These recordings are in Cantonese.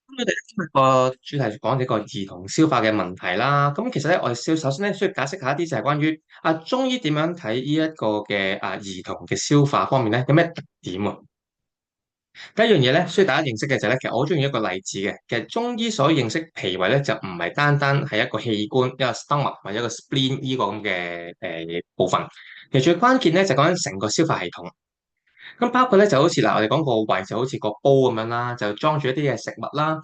咁我哋今日個主題講呢個兒童消化嘅問題啦。咁其實咧，我哋首先咧需要解釋下一啲就係關於中醫點樣睇呢一個嘅兒童嘅消化方面咧，有咩特點喎？第一樣嘢咧，需要大家認識嘅就係咧，其實我好中意一個例子嘅。其實中醫所認識脾胃咧，就唔係單單係一個器官，一個 stomach 或者一個 spleen 呢個咁嘅部分。其實最關鍵咧就講緊成個消化系統。咁包括咧就好似嗱，我哋講個胃就好似個煲咁樣啦，就裝住一啲嘅食物啦。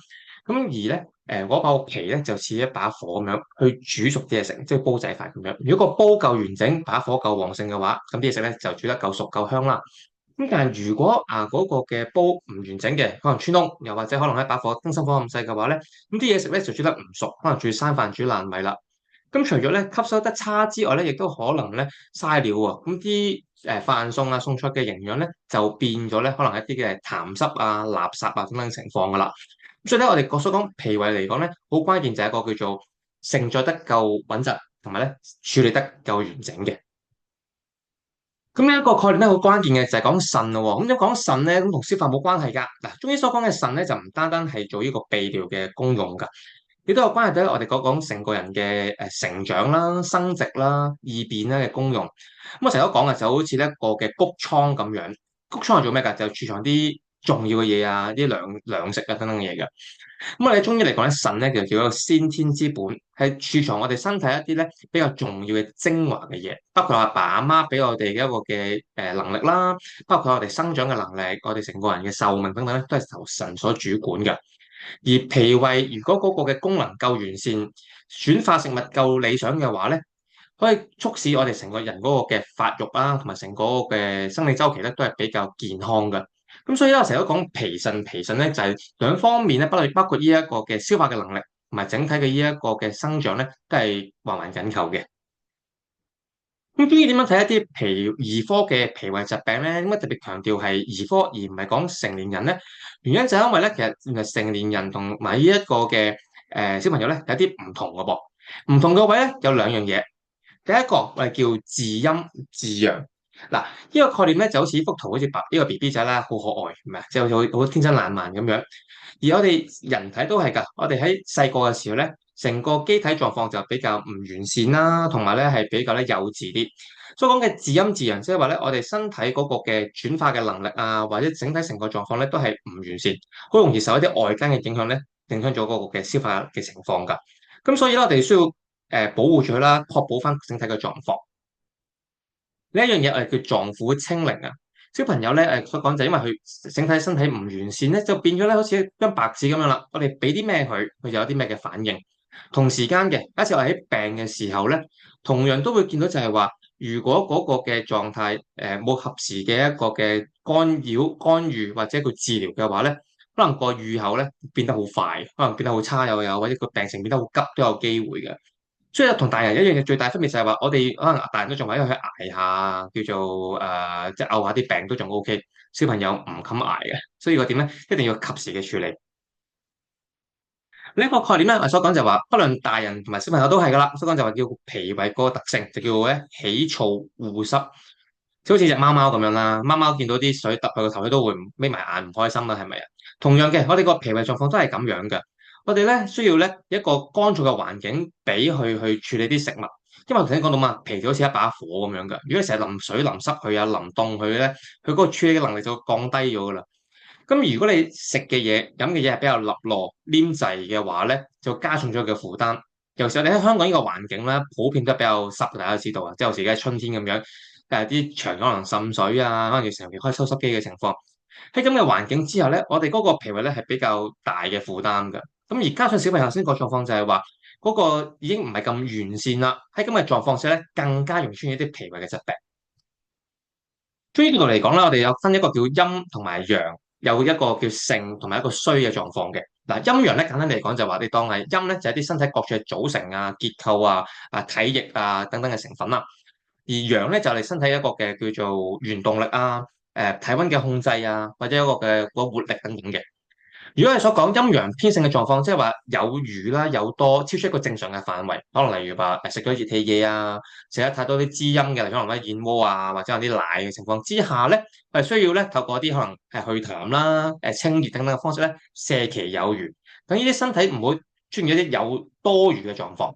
咁而咧嗰個脾咧就似一把火咁樣去煮熟啲嘢食，即係煲仔飯咁樣。如果個煲夠完整，把火夠旺盛嘅話，咁啲嘢食咧就煮得夠熟夠香啦。咁但係如果嗰個嘅煲唔完整嘅，可能穿窿，又或者可能一把火燈芯火咁細嘅話咧，咁啲嘢食咧就煮得唔熟，可能煮生飯煮爛米啦。咁除咗咧吸收得差之外咧，亦都可能咧嘥料喎。咁啲飯餸餸菜嘅營養咧就變咗咧，可能一啲嘅痰濕垃圾等等情況噶啦。咁所以咧，我哋所講脾胃嚟講咧，好關鍵就係一個叫做承載得夠穩陣，同埋咧處理得夠完整嘅。咁呢一個概念咧，好關鍵嘅就係講腎咯喎。咁一講腎咧，咁同消化冇關係㗎。嗱，中醫所講嘅腎咧，就唔單單係做呢個泌尿嘅功用㗎，亦都有關係到我哋講成個人嘅成長啦、生殖啦、易便啦嘅功用。咁我成日都講嘅就好似一個嘅谷倉咁樣，谷倉係做咩㗎？就儲藏啲重要嘅嘢啲糧食等等嘢嘅。咁我哋中醫嚟講咧，腎咧就叫一個先天之本，係儲藏我哋身體一啲咧比較重要嘅精華嘅嘢，包括阿爸阿媽俾我哋嘅一個嘅能力啦，包括我哋生長嘅能力，我哋成個人嘅壽命等等咧，都係由腎所主管嘅。而脾胃如果嗰個嘅功能夠完善，轉化食物夠理想嘅話咧，可以促使我哋成個人嗰個嘅發育同埋成個嘅生理周期咧，都係比較健康嘅。咁所以咧，我成日都講脾腎咧，就係兩方面咧，包括呢一個嘅消化嘅能力，同埋整體嘅呢一個嘅生長咧，都係環環緊扣嘅。咁中醫點樣睇一啲兒科嘅脾胃疾病咧？點解特別強調係兒科而唔係講成年人咧？原因就係因為咧，其實原來成年人同埋呢一個嘅小朋友咧有啲唔同嘅噃。唔同嘅位咧有兩樣嘢。第一個我哋叫自陰自陽。嗱，呢個概念咧就好似呢幅圖，好似呢個 BB 仔啦，好可愛，係咪啊？即係好天真爛漫咁樣。而我哋人體都係㗎，我哋喺細個嘅時候咧，成個機體狀況就比較唔完善啦，同埋咧係比較咧幼稚啲。所以講嘅自陰自陽，即係話咧，我哋身體嗰個嘅轉化嘅能力或者整體成個狀況咧都係唔完善，好容易受一啲外間嘅影響咧，影響咗嗰個嘅消化嘅情況㗎。咁所以咧，我哋需要保護住佢啦，確保翻整體嘅狀況。呢一樣嘢我哋叫臟腑清零啊。小朋友咧所講就係因為佢整體身體唔完善咧，就變咗咧好似一張白紙咁樣啦。我哋俾啲咩佢，佢就有啲咩嘅反應。同時間嘅，假設我喺病嘅時候咧，同樣都會見到就係話，如果嗰個嘅狀態冇合時嘅一個嘅干預或者佢治療嘅話咧，可能個預後咧變得好快，可能變得好差又有，或者個病情變得好急都有機會嘅。所以同大人一樣嘅最大分別就係話，我哋可能大人都仲可以去捱下，叫做即係嘔下啲病都仲 OK。小朋友唔敢捱嘅，所以個點咧，一定要及時嘅處理。呢一個概念咧，我所講就話，不論大人同埋小朋友都係噶啦。所講就話叫脾胃嗰個特性，就叫咧喜燥護濕，就好似隻貓貓咁樣啦。貓貓見到啲水揼佢個頭，佢都會眯埋眼唔開心啦，係咪啊？同樣嘅，我哋個脾胃狀況都係咁樣嘅。我哋咧需要咧一個乾燥嘅環境，俾佢去處理啲食物。因為頭先講到嘛，脾就好似一把火咁樣嘅。如果你成日淋水淋濕佢淋凍佢咧，佢嗰個處理嘅能力就會降低咗噶啦。咁如果你食嘅嘢、飲嘅嘢係比較立落黏滯嘅話咧，就加重咗佢嘅負擔。尤其是你喺香港呢個環境咧，普遍都比較濕，大家都知道啊。即係有時而家春天咁樣，啲牆可能滲水可能要成日開抽濕機嘅情況。喺咁嘅環境之下咧，我哋嗰個脾胃咧係比較大嘅負擔㗎。咁而加上小朋友先個狀況就係話，嗰個已經唔係咁完善啦。喺咁嘅狀況下咧，更加容易出現一啲脾胃嘅疾病。中醫角度嚟講咧，我哋有分一個叫陰同埋陽，有一個叫盛同埋一個衰嘅狀況嘅。嗱，陰陽咧簡單嚟講就話，你當係陰咧就係啲身體各處嘅組成結構體液等等嘅成分啦。而陽咧就係你身體一個嘅叫做原動力體溫嘅控制或者一個嘅個活力等等嘅。如果係所講陰陽偏盛嘅狀況，即係話有餘啦，有多超出一個正常嘅範圍，可能例如話食咗熱氣嘢啊，食得太多啲滋陰嘅，例如可能咧燕窩啊，或者有啲奶嘅情況之下咧，係需要咧透過啲可能係去痰啦、清熱等等嘅方式咧，瀉其有餘，等呢啲身體唔會出現一啲有多餘嘅狀況。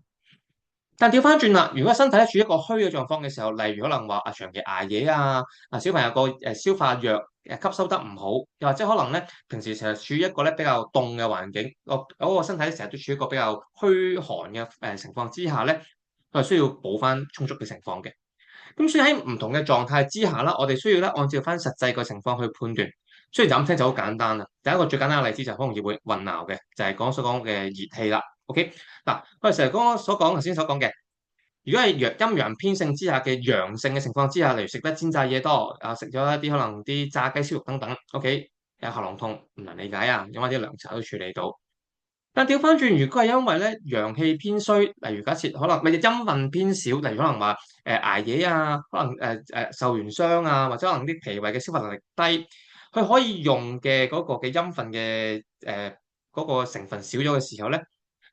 但調翻轉啦，如果身體咧處於一個虛嘅狀況嘅時候，例如可能話長期捱夜小朋友個消化弱吸收得唔好，又或者可能咧平時成日處於一個咧比較凍嘅環境，個身體成日都處於一個比較虛寒嘅情況之下咧，佢係需要補翻充足嘅情況嘅。咁所以喺唔同嘅狀態之下啦，我哋需要咧按照翻實際個情況去判斷。雖然就咁聽就好簡單啦，第一個最簡單嘅例子就好容易會混淆嘅，就係講所講嘅熱氣啦。OK，嗱，我哋成日頭先所講嘅。如果係陰陽偏盛之下嘅陽性嘅情況之下，例如食得煎炸嘢多，食咗一啲可能啲炸雞燒肉等等，OK，有喉嚨痛唔難理解啊，飲翻啲涼茶都處理到。但調翻轉，如果係因為咧陽氣偏衰，例如假設可能咪陰分偏少，例如可能話捱夜啊，可能受完傷啊，或者可能啲脾胃嘅消化能力低，佢可以用嘅嗰個嘅陰分嘅嗰個成分少咗嘅時候咧。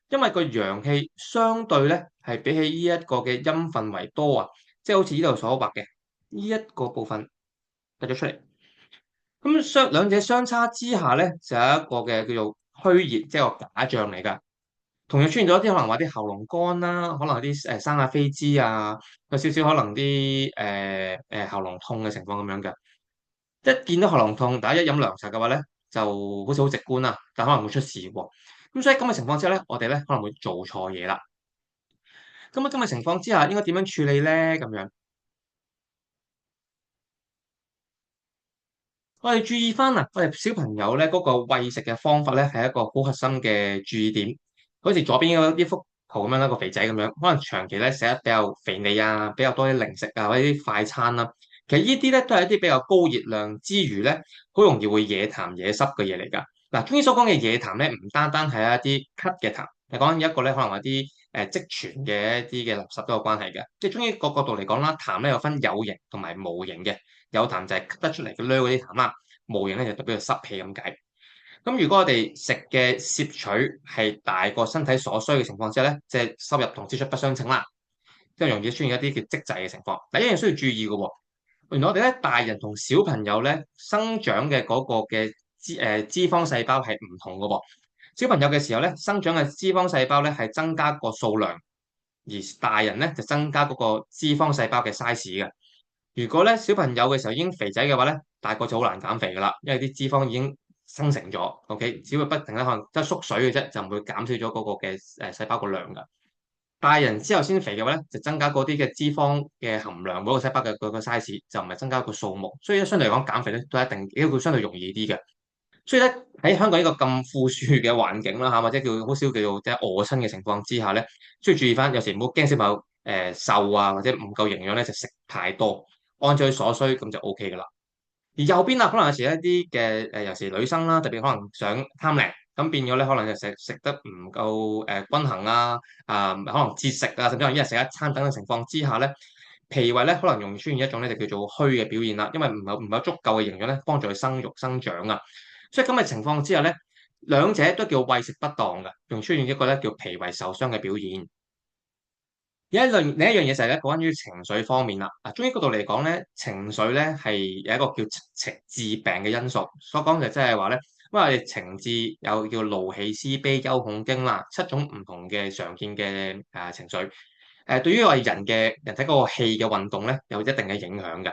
因為個陽氣相對咧係比起呢一個嘅陰分為多啊，即係好似呢度所畫嘅呢一個部分凸咗出嚟。咁兩者相差之下咧，就有一個嘅叫做虛熱，即係個假象嚟㗎。同樣出現咗啲可能話啲喉嚨乾啦，可能有啲生下痱滋啊，有少少可能啲喉嚨痛嘅情況咁樣嘅。一見到喉嚨痛，大家一飲涼茶嘅話咧，就好似好直觀啦，但可能會出事喎。咁所以咁嘅情況之下咧，我哋咧可能會做錯嘢啦。咁嘅情況之下，應該點樣處理咧？咁樣，我哋注意翻啊，我哋小朋友咧嗰個餵食嘅方法咧，係一個好核心嘅注意點。好似左邊嗰啲幅圖咁樣啦，個肥仔咁樣，可能長期咧食得比較肥膩啊，比較多啲零食啊，或者啲快餐啦。其實呢啲咧都係一啲比較高熱量之餘咧，好容易會惹痰惹濕嘅嘢嚟㗎。嗱，中醫所講嘅惹痰咧，唔單單係一啲咳嘅痰，係講緊一個咧可能話啲積存嘅一啲嘅垃圾都有關係嘅。即係中醫個角度嚟講啦，痰咧有分有形同埋無形嘅。有痰就係咳得出嚟嘅嗰啲痰啦，無形咧就代表濕氣咁解。咁如果我哋食嘅攝取係大過身體所需嘅情況之下咧，即係收入同支出不相稱啦，即係容易出現一啲叫積滯嘅情況。第一樣需要注意嘅喎，原來我哋咧大人同小朋友咧生長嘅嗰個嘅脂肪細胞係唔同嘅喎。小朋友嘅時候咧，生長嘅脂肪細胞咧係增加個數量，而大人咧就增加嗰個脂肪細胞嘅 size 嘅。如果咧小朋友嘅時候已經肥仔嘅話咧，大個就好難減肥噶啦，因為啲脂肪已經生成咗，OK，只會不停咧可能得縮水嘅啫，就唔會減少咗嗰個嘅細胞個量噶。大人之後先肥嘅話咧，就增加嗰啲嘅脂肪嘅含量，每個細胞嘅嗰個 size 就唔係增加個數目，所以咧相對嚟講減肥咧都一定，亦會相對容易啲嘅。所以咧喺香港呢個咁富庶嘅環境啦嚇，或者叫好少叫做即係餓親嘅情況之下咧，需要注意翻，有時唔好驚小朋友瘦啊，或者唔夠營養咧就食太多，按照佢所需咁就 O K 噶啦。而右邊啊，可能有時一啲嘅尤其是女生啦，特別可能想貪靚，咁變咗咧可能就食得唔夠均衡可能節食啊，甚至可能一日食一餐等等情況之下咧，脾胃咧可能容易出現一種咧就叫做虛嘅表現啦，因為唔係足夠嘅營養咧幫助佢生育生長啊。所以咁嘅情況之下咧，兩者都叫餵食不當嘅，仲出現一個咧叫脾胃受傷嘅表現。另一樣嘢就係咧，關於情緒方面啦。啊，中醫角度嚟講咧，情緒咧係有一個叫情志病嘅因素。所講就即係話咧，因為我哋情志有叫怒氣思悲憂恐驚啦，七種唔同嘅常見嘅情緒。對於我哋人體嗰個氣嘅運動咧，有一定嘅影響嘅。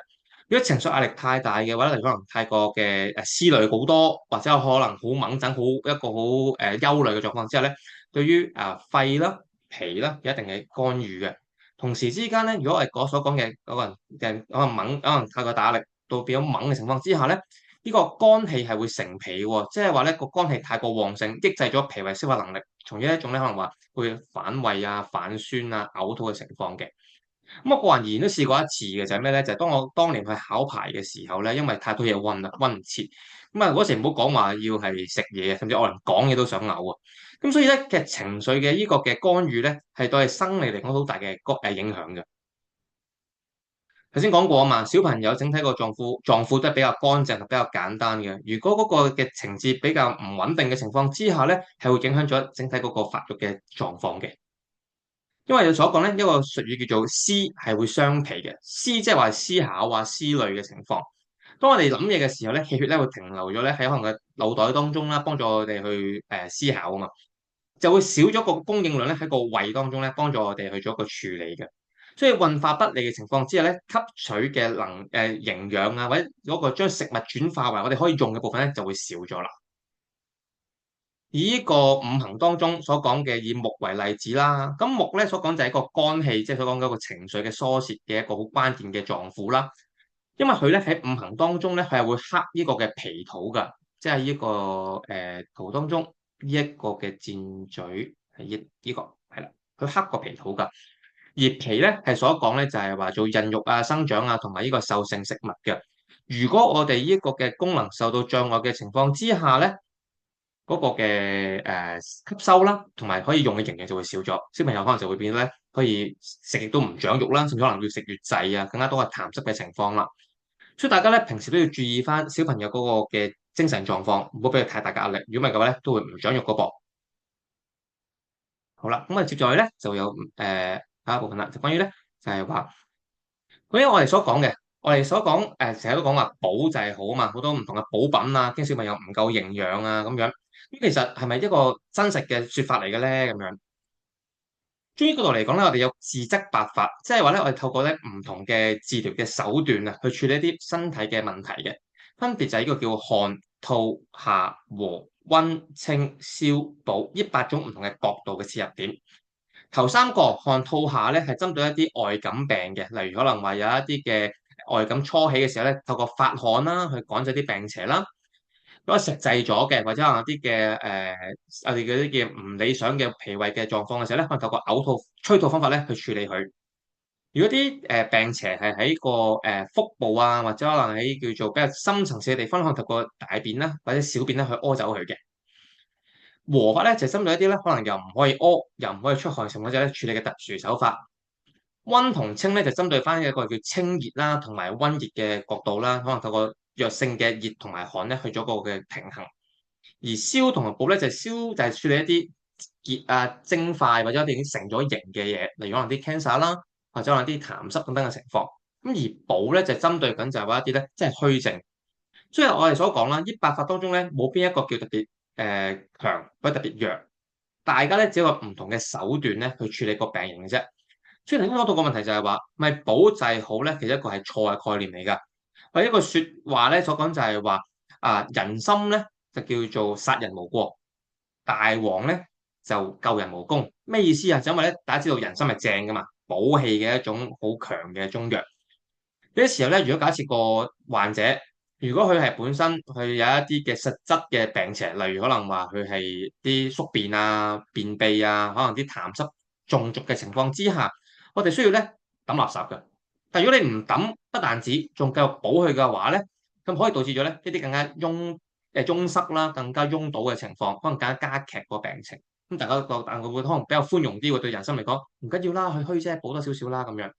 如果情緒壓力太大嘅話咧，例如可能太過嘅思慮好多，或者有可能好掹整、一個好憂慮嘅狀況之下咧，對於肺啦、脾啦有一定嘅干預嘅。同時之間咧，如果我哋所講嘅嗰個人嘅可能掹，可能太過大壓力到變咗掹嘅情況之下咧，呢個肝氣係會成脾喎，即係話咧個肝氣太過旺盛，抑制咗脾胃消化能力，從而一種咧可能話會反胃反酸嘔吐嘅情況嘅。咁我個人而言都試過一次嘅，就係咩咧？就係當我當年去考牌嘅時候咧，因為太多嘢溫啦，溫唔切。咁嗰時唔好講話要係食嘢，甚至我連講嘢都想嘔啊！咁所以咧，其實情緒嘅呢個嘅干預咧，係對生理嚟講好大嘅影響嘅。頭先講過啊嘛，小朋友整體個臟腑都係比較乾淨同比較簡單嘅。如果嗰個嘅情節比較唔穩定嘅情況之下咧，係會影響咗整體嗰個發育嘅狀況嘅。因為有所講咧，一個術語叫做思係會傷脾嘅，思即係話思考啊、思慮嘅情況。當我哋諗嘢嘅時候咧，氣血咧會停留咗咧喺可能嘅腦袋當中啦，幫助我哋去思考啊嘛，就會少咗個供應量咧喺個胃當中咧，幫助我哋去做一個處理嘅。所以運化不利嘅情況之下咧，吸取嘅營養啊，或者嗰個將食物轉化為我哋可以用嘅部分咧，就會少咗啦。以呢個五行當中所講嘅以木為例子啦，咁木咧所講就係一個肝氣，即係所講嗰個情緒嘅疏泄嘅一個好關鍵嘅臟腑啦。因為佢咧喺五行當中咧，佢係會克呢個嘅脾土噶，即係呢個圖當中呢一個嘅箭嘴係呢個係啦，佢克個脾土噶。而脾咧係所講咧就係話做孕育啊、生長啊同埋呢個受性食物嘅。如果我哋呢個嘅功能受到障礙嘅情況之下咧，嗰個嘅吸收啦，同埋可以用嘅營養就會少咗，小朋友可能就會變咧可以食極都唔長肉啦，甚至可能要食越滯啊，更加多嘅痰濕嘅情況啦。所以大家咧平時都要注意翻小朋友嗰個嘅精神狀況，唔好俾佢太大嘅壓力。如果唔係嘅話咧，都會唔長肉嗰噃。好啦，咁啊接住落去咧就有下一部分啦，就關於咧就係話關於我哋所講嘅，我哋所講成日都講話補就係好啊嘛，好多唔同嘅補品啊，驚小朋友唔夠營養啊咁樣。咁其實係咪一個真實嘅説法嚟嘅咧？咁樣中醫角度嚟講咧，我哋有治則八法，即係話咧，我哋透過咧唔同嘅治療嘅手段啊，去處理一啲身體嘅問題嘅，分別就係呢個叫汗、吐、下、和、溫、清、消、補呢八種唔同嘅角度嘅切入點。頭三個汗、吐、下咧係針對一啲外感病嘅，例如可能話有一啲嘅外感初起嘅時候咧，透過發汗啦去趕走啲病邪啦。如果食滯咗嘅，或者可能有啲嘅我哋嗰啲叫唔理想嘅脾胃嘅狀況嘅時候咧，可能透過嘔吐、催吐方法咧去處理佢。如果啲病邪係喺個腹部啊，或者可能喺叫做比較深層次嘅地方，可能透過大便啦或者小便咧去屙走佢嘅。和法咧就針對一啲咧可能又唔可以屙又唔可以出汗嘅情況之下咧處理嘅特殊手法。溫同清咧就針對翻一個叫清熱啦同埋溫熱嘅角度啦，可能透過藥性嘅熱同埋寒咧去做一個嘅平衡。而燒同埋補咧就係燒就係處理一啲結啊蒸塊或者我哋已經成咗型嘅嘢，例如可能啲 cancer 啦，或者可能啲痰濕等等嘅情況。咁而補咧就針對緊就係話一啲咧即係虛症。所以我哋所講啦，呢八法當中咧冇邊一個叫特別強或者特別弱，大家咧只有唔同嘅手段咧去處理個病人嘅啫。所以頭先講到個問題就係話，咪補就係好咧，其實一個係錯嘅概念嚟㗎。或者一個説話咧所講就係話人心咧就叫做殺人無過，大王咧就救人無功。咩意思啊？就因為咧大家知道人心係正㗎嘛，補氣嘅一種好強嘅中藥。呢啲時候咧，如果假設個患者如果佢係本身佢有一啲嘅實質嘅病邪，例如可能話佢係啲宿便啊、便秘啊，可能啲痰濕中毒嘅情況之下，我哋需要咧抌垃圾嘅。但係如果你唔抌，不但止，仲繼續補佢嘅話咧，咁可以導致咗咧一啲更加擁塞啦、更加擁堵嘅情況，可能更加加劇個病情。咁大家都覺得會可能比較寬容啲喎，對人心嚟講唔緊要啦，佢虛啫，補多少少啦咁樣。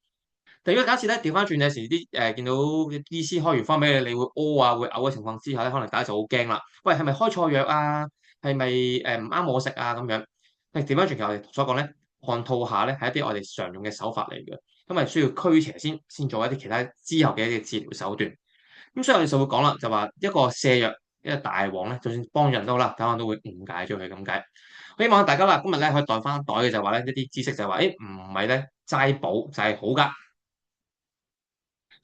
但如果假設咧調翻轉有時啲見到醫師開完方俾你，你會屙啊會嘔嘅情況之下咧，可能大家就好驚啦。喂，係咪開錯藥啊？係咪唔啱我食啊？咁樣誒調翻轉，其實我哋所講咧，汗吐下咧係一啲我哋常用嘅手法嚟嘅，因為需要驅邪先做一啲其他之後嘅一啲治療手段。咁所以我哋就會講啦，就話一個瀉藥一個大王咧，就算幫人都好啦，可能都會誤解咗佢咁解。希望大家啦，今日咧可以袋翻袋嘅就話咧一啲知識就係話，誒唔係咧齋補就係好㗎。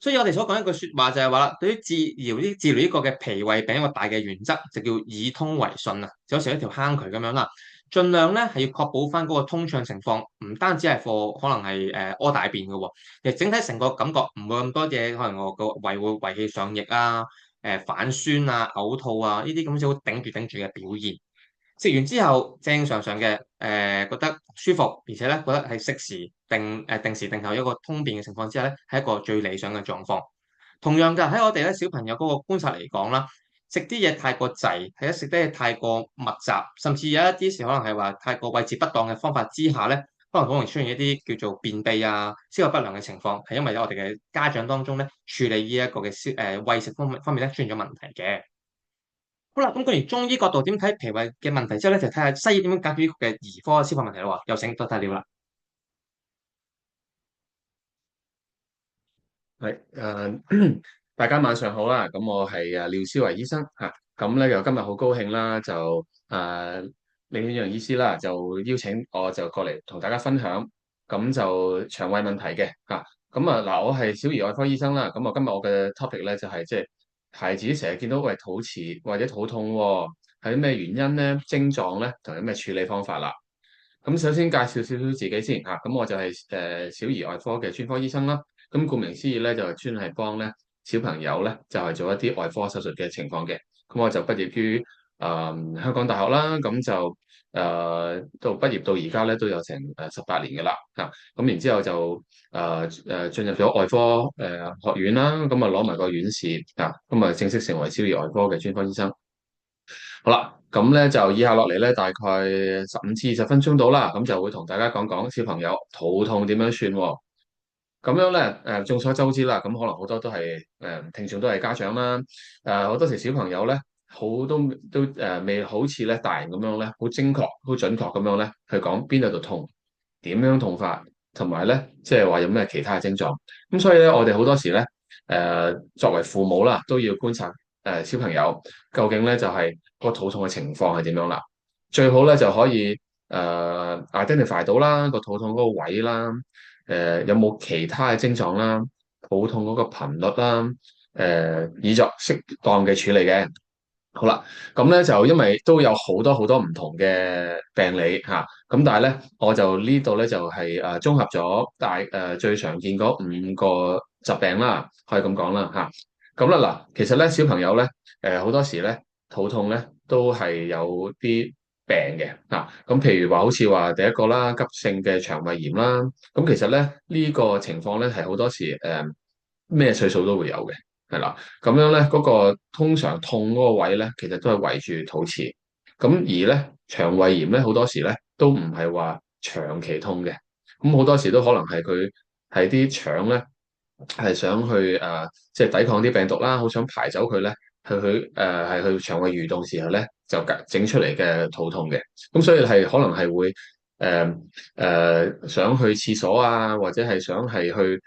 所以我哋所講一句説話就係話啦，對於治療呢個嘅脾胃病一個大嘅原則就叫以通為順啊，就好似一條坑渠咁樣啦。盡量咧係要確保翻嗰個通暢情況，唔單止係可能係屙大便嘅喎，其實整體成個感覺唔會咁多嘢，可能我個胃會胃氣上逆啊、反酸啊、嘔吐啊呢啲咁就好頂住嘅表現。食完之後正常嘅覺得舒服，而且咧覺得係適時定時定候一個通便嘅情況之下咧，係一個最理想嘅狀況。同樣嘅喺我哋咧小朋友嗰個觀察嚟講啦，食啲嘢太過滯，食啲嘢太過密集，甚至有一啲時可能係話太過位置不當嘅方法之下咧，可能好容易出現一啲叫做便秘啊、消化不良嘅情況，係因為我哋嘅家長當中咧處理呢一個嘅餵食方面咧出現咗問題嘅。好啦，咁關於中醫角度點睇脾胃嘅問題之後咧，就睇下西醫點樣解決呢個嘅兒科消化問題咯喎。有請多睇料啦。係大家晚上好啦。咁我係廖思維醫生嚇。咁咧又今日好高興啦，就李顯陽醫師啦，就邀請我就過嚟同大家分享。咁就腸胃問題嘅嚇。咁嗱，我係小兒外科醫生啦。咁今日我嘅 topic 咧就係即係孩子成日見到喂肚臍或者肚痛喎，係啲咩原因咧？症狀咧同有咩處理方法啦？咁首先介紹少少自己先嚇。咁我就係小兒外科嘅專科醫生啦。咁顧名思義咧，就係專係幫咧小朋友咧，就係做一啲外科手術嘅情況嘅。咁我就畢業於香港大學啦。咁就到畢業到而家咧都有成18年嘅啦嚇。咁然之後就進入咗外科學院啦。咁攞埋個院士啊。咁正式成為小兒外科嘅專科醫生。好啦，咁咧就以下落嚟咧，大概15至20分鐘到啦。咁就會同大家講講小朋友肚痛點樣算喎。咁樣咧，眾所周知啦。咁可能好多都係聽眾都係家長啦。好多時小朋友咧，都未好似咧大人咁樣咧，好精確、好準確咁樣咧去講邊度度痛，點樣痛法，同埋咧即係話有咩其他嘅症狀。咁所以咧，我哋好多時咧，作為父母啦，都要觀察小朋友究竟咧就係個肚痛嘅情況係點樣啦。最好咧就可以identify 到啦個肚痛嗰個位啦。有冇其他嘅症狀啦？肚痛嗰個頻率啦。以作適當嘅處理嘅。好啦，咁咧就因為都有好多好多唔同嘅病理嚇。咁但係咧我就呢度咧就係綜合咗最常見嗰5個疾病啦，可以咁講啦嚇。咁啦嗱，其實咧小朋友咧好多時咧肚痛咧都係有啲病嘅嗱。咁譬如話好似話第一個啦，急性嘅腸胃炎啦。咁其實咧呢個情況咧係好多時咩歲數都會有嘅。係啦。咁樣咧嗰個通常痛嗰個位咧，其實都係圍住肚臍。咁而咧腸胃炎咧好多時咧都唔係話長期痛嘅。咁好多時都可能係佢係啲腸咧係想去即係抵抗啲病毒啦，好想排走佢咧，係去腸胃蠕動時候咧就整出嚟嘅肚痛嘅。咁所以係可能係會想去廁所啊，或者係想係去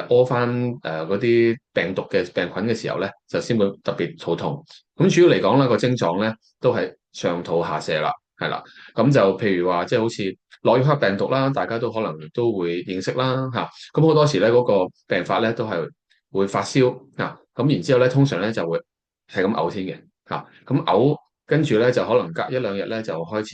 屙翻嗰啲病毒嘅病菌嘅時候咧，就先會特別肚痛。咁主要嚟講咧，個症狀咧都係上吐下瀉啦，係啦。咁就譬如話，即係好似諾如克病毒啦，大家都可能都會認識啦嚇。咁好多時咧嗰個病發咧都係會發燒啊。咁然之後咧，通常咧就會係咁嘔先嘅嚇。咁嘔跟住咧就可能隔1、2日咧就開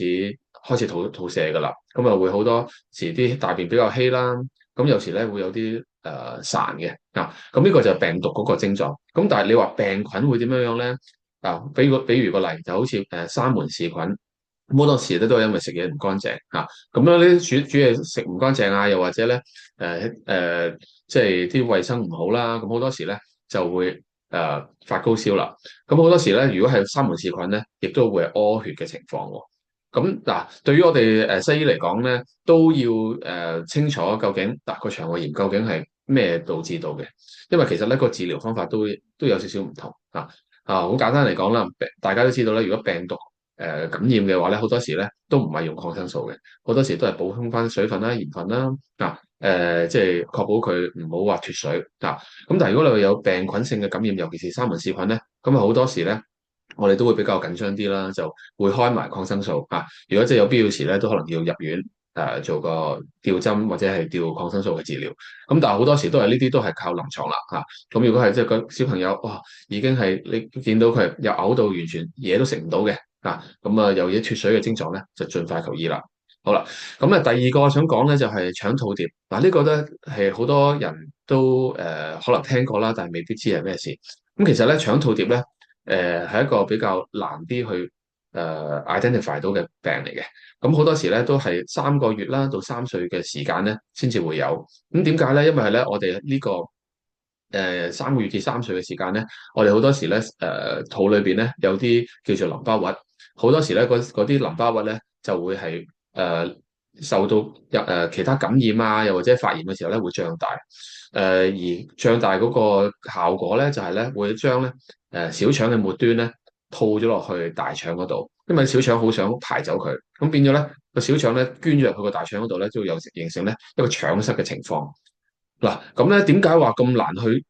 始肚瀉㗎啦。咁會好多時啲大便比較稀啦。咁有時咧會有啲潺嘅啊。咁呢個就係病毒嗰個症狀。咁但係你話病菌會點樣樣咧？比如個例就好似沙門氏菌。咁好多時咧都係因為食嘢唔乾淨嚇。咁樣呢啲煮嘢食唔乾淨啊，又或者咧即係啲衞生唔好啦。咁好多時咧就會發高燒啦。咁好多時咧，如果係沙門氏菌咧，亦都會係屙血嘅情況喎。咁嗱，對於我哋西醫嚟講咧，都要清楚究竟個腸胃炎究竟係咩導致到嘅。因為其實咧個治療方法都有少少唔同啊。好簡單嚟講啦，大家都知道咧，如果病毒感染嘅話咧，好多時咧都唔係用抗生素嘅，好多時都係補充翻水分啦、鹽分啦即係確保佢唔好話脫水啊。咁但係如果你話有病菌性嘅感染，尤其是沙門氏菌咧，咁好多時咧，我哋都會比較緊張啲啦，就會開埋抗生素啊。如果即係有必要時咧，都可能要入院做個吊針或者係吊抗生素嘅治療。咁但係好多時都係呢啲都係靠臨床啦嚇。咁如果係即係個小朋友哇，已經係你見到佢又嘔到完全嘢都食唔到嘅咁有嘢脫水嘅症狀咧，就盡快求醫啦。好啦，咁第二個我想講咧就係腸肚碟嗱。呢個咧係好多人都可能聽過啦，但係未必知係咩事。咁其實咧腸肚碟咧係一個比較難啲去identify 到嘅病嚟嘅。咁好多時咧都係3個月啦到3歲嘅時間咧先至會有。咁點解咧？因為係咧我哋呢個3個月至3歲嘅時間咧，我哋好多時咧肚裏邊咧有啲叫做淋巴核。好多時咧嗰啲淋巴核咧就會係受到其他感染啊，又或者發炎嘅時候咧，會脹大。而脹大嗰個效果咧，就係咧會將咧小腸嘅末端咧套咗落去大腸嗰度，因為小腸好想排走佢，咁變咗咧個小腸咧捐咗入去個大腸嗰度咧，就有形成咧一個腸塞嘅情況。嗱，咁咧點解話咁難去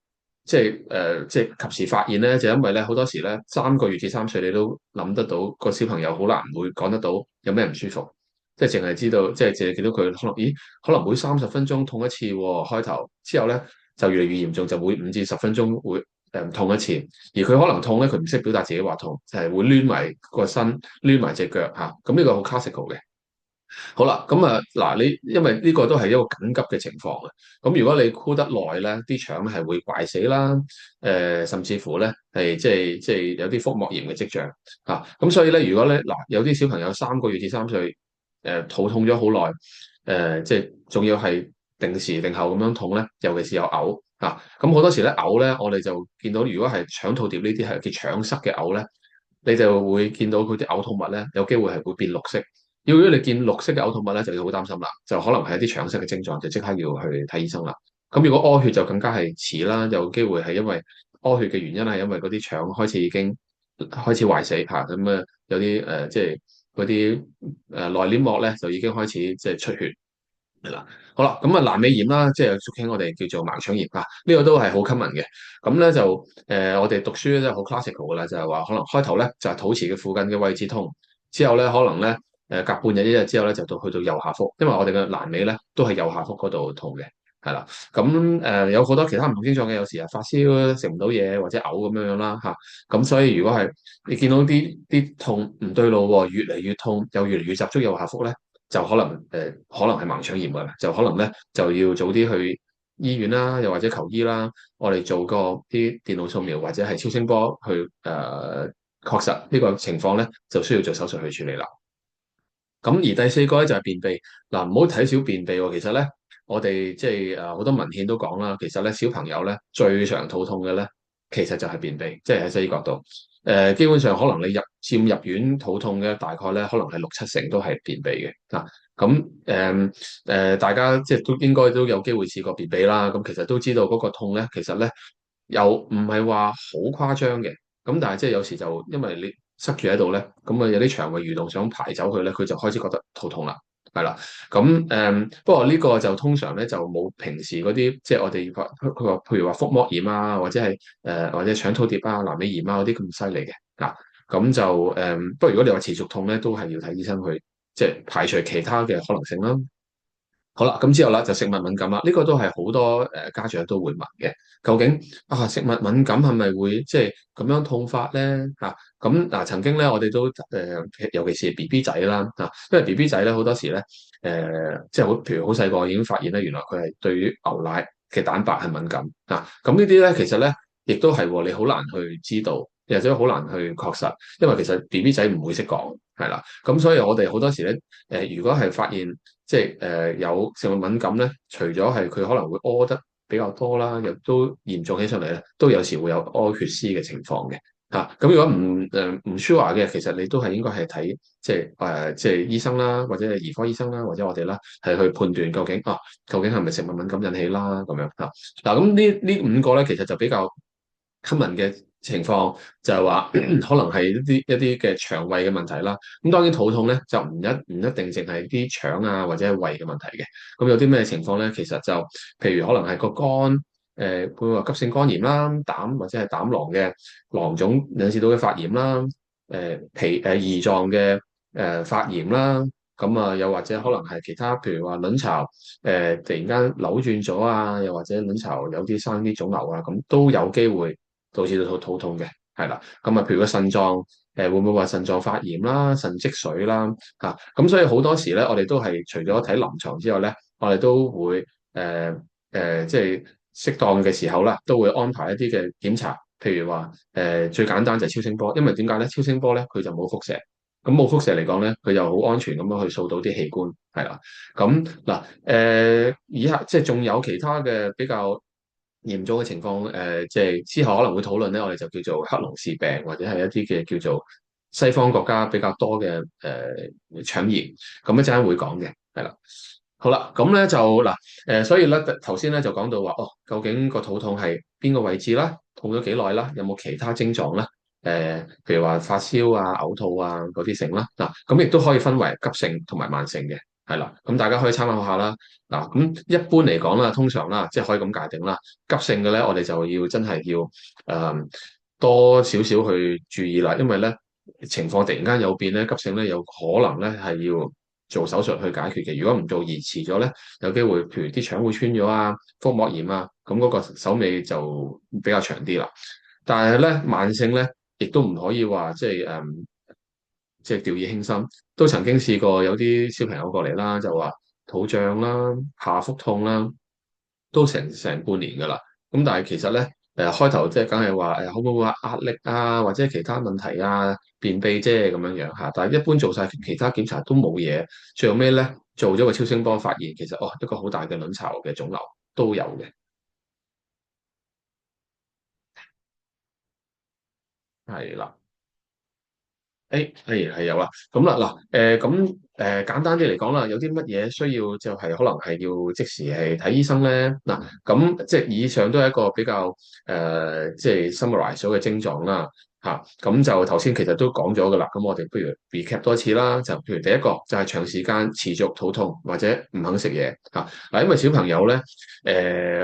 即係及時發現咧？就因為咧好多時咧3個月至3歲你都諗得到個小朋友好難會講得到有咩唔舒服，即係淨係知道即係淨係見到佢可能可能每30分鐘痛一次喎，開頭之後咧就越嚟越嚴重，就每5至10分鐘會痛一次，而佢可能痛咧佢唔識表達自己話痛，就係會攣埋個身攣埋隻腳嚇，咁呢個好 classical 嘅。好啦，咁啊嗱，你因為呢個都係一個緊急嘅情況啊，咁如果你箍得耐咧，啲腸咧係會壞死啦，甚至乎咧係即係有啲腹膜炎嘅跡象嚇，咁所以咧如果咧嗱有啲小朋友3個月至3歲肚痛咗好耐，即係仲要係定時定候咁樣痛咧，尤其是有嘔嚇，咁好多時咧嘔咧，我哋就見到如果係腸套疊呢啲係叫腸塞嘅嘔咧，你就會見到佢啲嘔吐物咧有機會係會變綠色。如果你見綠色嘅嘔吐物咧，就要好擔心啦，就可能係一啲腸塞嘅症狀，就即刻要去睇醫生啦。咁如果屙血就更加係遲啦，有機會係因為屙血嘅原因係因為嗰啲腸開始已經開始壞死嚇，咁有啲即係嗰啲內黏膜咧就已經開始即係出血係啦。好啦，咁闌尾炎啦，即係俗稱我哋叫做盲腸炎啊，呢個都係好 common 嘅。咁咧就我哋讀書咧就好 classical 噶啦，就係話可能開頭咧就係肚臍嘅附近嘅位置痛，之後咧可能咧隔半日一日之後咧就去到右下腹，因為我哋嘅闌尾咧都係右下腹嗰度痛嘅，係啦。咁有好多其他唔同症狀嘅，有時係發燒、食唔到嘢或者嘔咁樣樣啦嚇。咁所以如果係你見到啲痛唔對路喎，越嚟越痛又越嚟越集中右下腹咧，就可能係盲腸炎㗎啦，就可能咧就要早啲去醫院啦，又或者求醫啦。我哋做個啲電腦掃描或者係超聲波去確實呢個情況咧，就需要做手術去處理啦。咁而第四個咧就係便秘，嗱唔好睇小便秘喎，其實咧我哋即係好多文獻都講啦，其實咧小朋友咧最常肚痛嘅咧，其實就係便秘，即係喺西醫角度，基本上可能你佔入院肚痛嘅大概咧，可能係6、7成都係便秘嘅嗱。咁大家即係都應該都有機會試過便秘啦。咁其實都知道嗰個痛咧，其實咧又唔係話好誇張嘅。咁但係即係有時就因為你塞住喺度咧，咁啊有啲腸胃蠕動想排走佢咧，佢就開始覺得肚痛啦，係啦。咁不過呢個就通常咧就冇平時嗰啲即係我哋話佢話譬如話腹膜炎啊，或者係或者腸套疊啊、闌尾炎啊嗰啲咁犀利嘅嗱。咁就不過如果你話持續痛咧，都係要睇醫生去即係排除其他嘅可能性啦。好啦，咁之後啦就食物敏感啦，呢個都係好多家長都會問嘅，究竟食物敏感係咪會即係咁樣痛法咧嚇？咁曾經咧我哋都尤其是 BB 仔啦嚇，因為 BB 仔咧好多時咧即係好譬如好細個已經發現咧，原來佢係對於牛奶嘅蛋白係敏感嚇。咁呢啲咧其實咧亦都係你好難去知道，或者好難去確實，因為其實 BB 仔唔會識講係啦。咁所以我哋好多時咧如果係發現即係有食物敏感咧，除咗係佢可能會屙得比較多啦，亦都嚴重起上嚟咧，都有時會有屙血絲嘅情況嘅嚇。咁如果唔 sure 嘅，其實你都係應該係睇即係醫生啦，或者係兒科醫生啦，或者我哋啦，係去判斷究竟係咪食物敏感引起啦咁樣嚇。嗱咁呢五個咧，其實就比較 common 嘅情況就係話可能係一啲嘅腸胃嘅問題啦。咁當然肚痛咧就唔一定淨係啲腸啊或者係胃嘅問題嘅。咁有啲咩情況咧？其實就譬如可能係個肝會話急性肝炎啦，膽或者係膽囊嘅囊腫引致到嘅發炎啦，胰臟嘅發炎啦。咁又或者可能係其他，譬如話卵巢突然間扭轉咗啊，又或者卵巢有啲生啲腫瘤啊，咁都有機會導致到肚痛嘅，係啦。咁譬如個腎臟會唔會話腎臟發炎啦、腎積水啦嚇？咁所以好多時咧，我哋都係除咗睇臨床之外咧，我哋都會即係適當嘅時候啦，都會安排一啲嘅檢查，譬如話最簡單就係超聲波，因為點解咧？超聲波咧佢就冇輻射。咁冇輻射嚟講咧，佢又好安全咁樣去掃到啲器官，係啦。咁嗱，以下即係仲有其他嘅比較嚴重嘅情況，即係之後可能會討論咧，我哋就叫做克隆氏病，或者係一啲嘅叫做西方國家比較多嘅腸炎，咁一陣間會講嘅。係啦。好啦，咁咧就嗱，所以咧頭先咧就講到話，哦，究竟個肚痛係邊個位置啦？痛咗幾耐啦？有冇其他症狀咧？譬如話發燒啊、嘔吐啊嗰啲性啦，嗱，咁亦都可以分為急性同埋慢性嘅，係啦，咁大家可以參考下啦。嗱，咁一般嚟講啦，通常啦，即係可以咁界定啦，急性嘅咧，我哋就要真係要多少少去注意啦，因為咧情況突然間有變咧，急性咧有可能咧係要做手術去解決嘅。如果唔做，延遲咗咧，有機會譬如啲腸會穿咗啊、腹膜炎啊，咁嗰個手尾就比較長啲啦。但係咧慢性咧，亦都唔可以話即係掉以輕心。都曾經試過有啲小朋友過嚟啦，就話肚脹啦、下腹痛啦，都成半年㗎啦。咁但係其實咧，開頭即係梗係話誒，可唔可以話壓力啊，或者其他問題啊、便秘啫咁樣樣嚇。但係一般做晒其他檢查都冇嘢，最後尾咧做咗個超聲波，發現其實哦一個好大嘅卵巢嘅腫瘤都有嘅，係啦。係有啦，咁啦嗱，簡單啲嚟講啦，有啲乜嘢需要就係可能係要即時係睇醫生咧。嗱，咁即係以上都係一個比較即係 summarize 咗嘅症狀啦，嚇。咁就頭先其實都講咗噶啦，咁我哋不如 recap 多一次啦。就譬如第一個就係長時間持續肚痛或者唔肯食嘢嚇。嗱，因為小朋友咧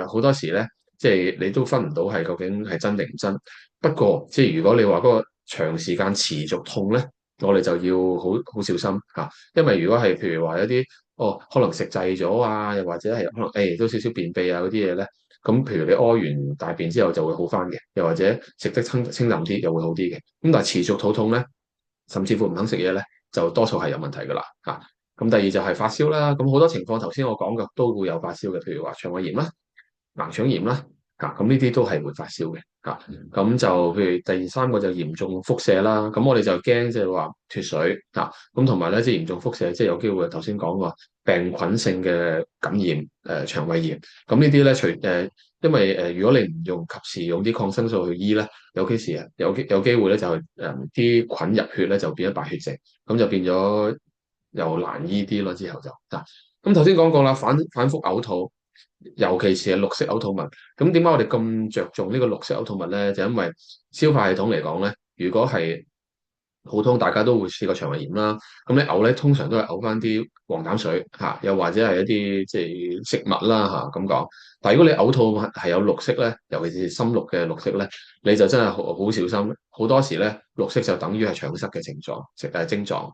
好多時咧，即係你都分唔到係究竟係真定唔真。不過，即係如果你話嗰個長時間持續痛咧，我哋就要好小心嚇，因為如果係譬如話一啲可能食滯咗啊，又或者係可能都少少便秘啊嗰啲嘢咧，咁譬如你屙完大便之後就會好翻嘅，又或者食得清淡啲又會好啲嘅。咁但係持續肚痛咧，甚至乎唔肯食嘢咧，就多數係有問題噶啦嚇。咁第二就係發燒啦，咁好多情況頭先我講嘅都會有發燒嘅，譬如話腸胃炎啦、盲腸炎啦。咁呢啲都係會發燒嘅咁就譬如第三個就嚴重腹瀉啦，咁我哋就驚即係話脱水咁同埋咧即係嚴重腹瀉，即係有機會頭先講過病菌性嘅感染腸胃炎，咁呢啲咧因為如果你唔及時用啲抗生素去醫咧，有幾時有機會咧就係啲菌入血咧就變咗敗血症，咁就變咗又難醫啲咯，之後就咁頭先講過啦，反覆嘔吐。尤其是係綠色嘔吐物，咁點解我哋咁着重呢個綠色嘔吐物咧？就因為消化系統嚟講咧，如果係普通大家都會試過腸胃炎啦，咁你嘔咧通常都係嘔翻啲黃膽水又或者係一啲即係食物啦咁講。但係如果你嘔吐物係有綠色咧，尤其是深綠嘅綠色咧，你就真係好小心。好多時咧，綠色就等於係腸塞嘅症狀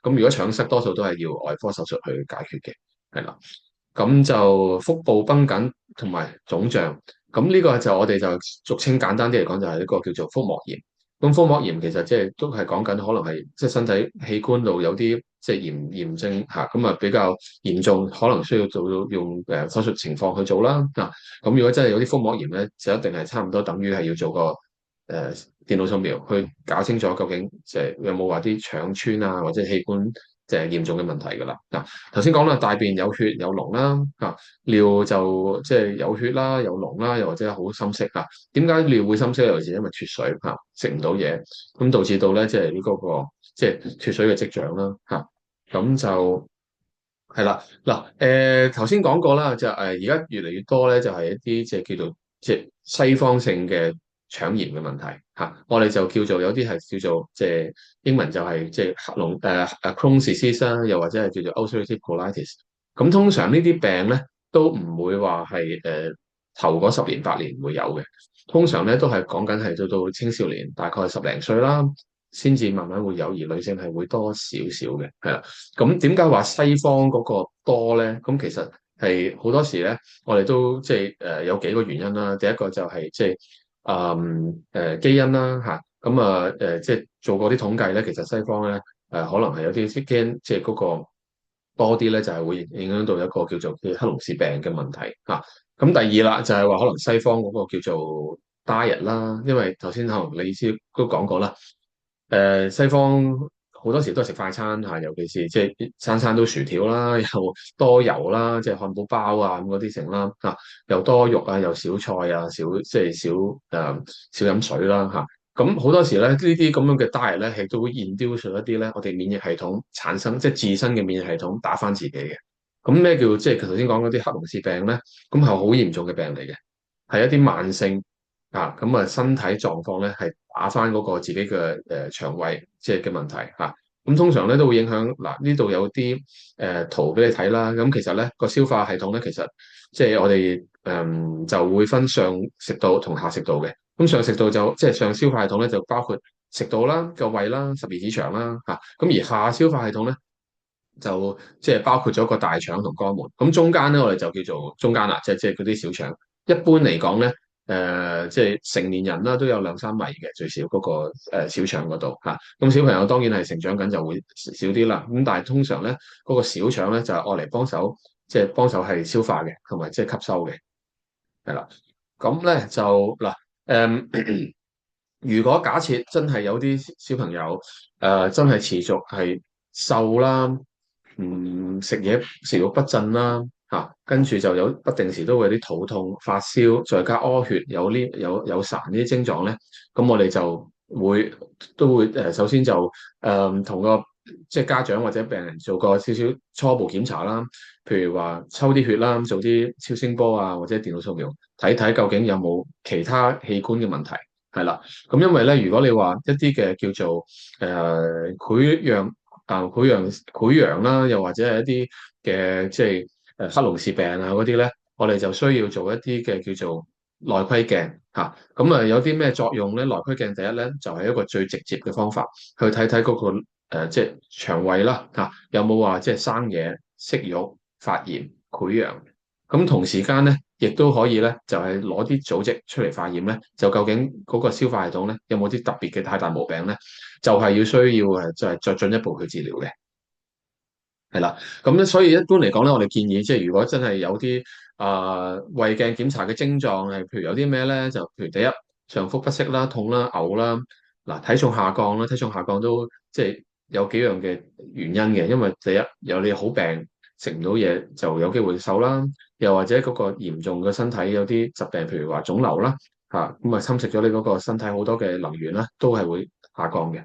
咁如果腸塞多數都係要外科手術去解決嘅，係啦。咁就腹部繃緊同埋腫脹，咁呢個就我哋就俗稱簡單啲嚟講，就係一個叫做腹膜炎。咁腹膜炎其實即係都係講緊可能係即係身體器官度有啲即係炎症咁啊比較嚴重，可能需要做到用手術情況去做啦。咁如果真係有啲腹膜炎咧，就一定係差唔多等於係要做個電腦掃描去搞清楚究竟即係有冇話啲腸穿啊或者器官即係嚴重嘅問題㗎啦。頭先講啦，大便有血有膿啦，尿就即係有血啦、有膿啦，又或者好深色點解尿會深色？尤其是因為脫水食唔到嘢，咁導致到咧即係呢嗰個即係脫水嘅跡象啦咁就係啦。嗱頭先講過啦，就而家越嚟越多咧，就係一啲即係叫做即係西方性嘅腸炎嘅問題我哋就叫做有啲係叫做即係英文就係即係Crohn's disease 啦，又或者係叫做 ulcerative colitis。咁通常呢啲病咧都唔會話係頭嗰10年8年會有嘅，通常咧都係講緊係到青少年大概10零歲啦，先至慢慢會有，而女性係會多少少嘅，係啦。咁點解話西方嗰個多咧？咁其實係好多時咧，我哋都即係有幾個原因啦。第一個就係即係基因啦即係做過啲統計咧，其實西方咧可能係有啲基因即係嗰個多啲咧，就係會影響到一個叫做黑龍氏病嘅問題咁第二啦，就係話可能西方嗰個叫做 diet 啦，因為頭先可能你意思都講過啦。西方好多時都係食快餐尤其是即係餐餐都薯條啦，又多油啦，即係漢堡包啊咁嗰啲成啦又多肉啊，又少菜啊，即係少飲水啦咁好多時咧，呢啲咁樣嘅 diet 咧，亦都會 induce 一啲咧，我哋免疫系統產生即係自身嘅免疫系統打返自己嘅。咁咩叫即係頭先講嗰啲黑龍氏病咧？咁係好嚴重嘅病嚟嘅，係一啲慢性咁啊身體狀況咧係打翻嗰個自己嘅腸胃即係嘅問題咁通常咧都會影響嗱呢度有啲圖俾你睇啦。咁其實咧個消化系統咧其實即係我哋就會分上食道同下食道嘅。咁上食道就即係上消化系統咧就包括食道啦、個胃啦、十二指腸啦咁而下消化系統咧，就即係包括咗個大腸同肛門，咁中間咧我哋就叫做中間啦，即係嗰啲小腸。一般嚟講咧，即係成年人啦都有2-3米嘅最少嗰個小腸嗰度嚇。咁小朋友當然係成長緊就會少啲啦。咁但係通常咧嗰個小腸咧就係愛嚟幫手，即係幫手係消化嘅，同埋即係吸收嘅，係啦。咁咧就嗱如果假設真係有啲小朋友真係持續係瘦啦，食慾不振啦，跟住就有不定時都會有啲肚痛、發燒，再加屙血，有痰呢啲症狀咧，咁我哋就都會首先就同個即係家長或者病人做個少少初步檢查啦，譬如話抽啲血啦，做啲超聲波啊或者電腦掃描，睇睇究竟有冇其他器官嘅問題。係啦，咁因為咧，如果你話一啲嘅叫做潰瘍啦，又或者係一啲嘅即係黑龍氏病啊嗰啲咧，我哋就需要做一啲嘅叫做內窺鏡嚇。咁有啲咩作用咧？內窺鏡第一咧就係一個最直接嘅方法，去睇睇嗰個即係腸胃啦有冇話即係生嘢、息肉、發炎、潰瘍。咁同時間咧，亦都可以咧，就係攞啲組織出嚟化驗咧，就究竟嗰個消化系統咧有冇啲特別嘅太大毛病咧，就係要需要就係再進一步去治療嘅，係啦。咁咧，所以一般嚟講咧，我哋建議即係如果真係有啲胃鏡檢查嘅症狀係，譬如有啲咩咧，就譬如第一上腹不適啦、痛啦、嘔啦，嗱體重下降啦，體重下降都即係有幾樣嘅原因嘅，因為第一有你好病食唔到嘢就有機會瘦啦。又或者嗰個嚴重嘅身體有啲疾病，譬如話腫瘤啦，咁啊侵蝕咗你嗰個身體好多嘅能源啦，都係會下降嘅。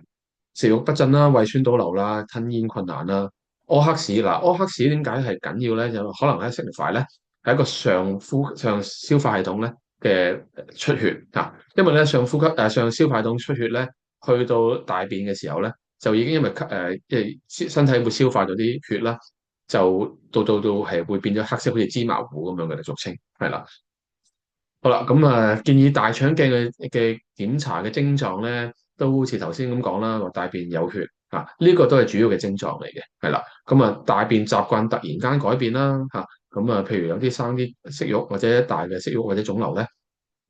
食慾不振啦、胃酸倒流啦、吞嚥困難啦、屙黑屎嗱，屙黑屎點解係緊要咧？就可能咧 signify 咧係一個上消化系統咧嘅出血因為咧上消化系統出血咧，去到大便嘅時候咧，就已經因為即係身體會消化咗啲血啦。就到係會變咗黑色，好似芝麻糊咁樣嘅，俗稱係啦。好啦，咁建議大腸鏡嘅檢查嘅症狀咧，都好似頭先咁講啦，話大便有血呢個都係主要嘅症狀嚟嘅，係啦。咁大便習慣突然間改變啦譬如有啲生啲息肉或者大嘅息肉或者腫瘤咧，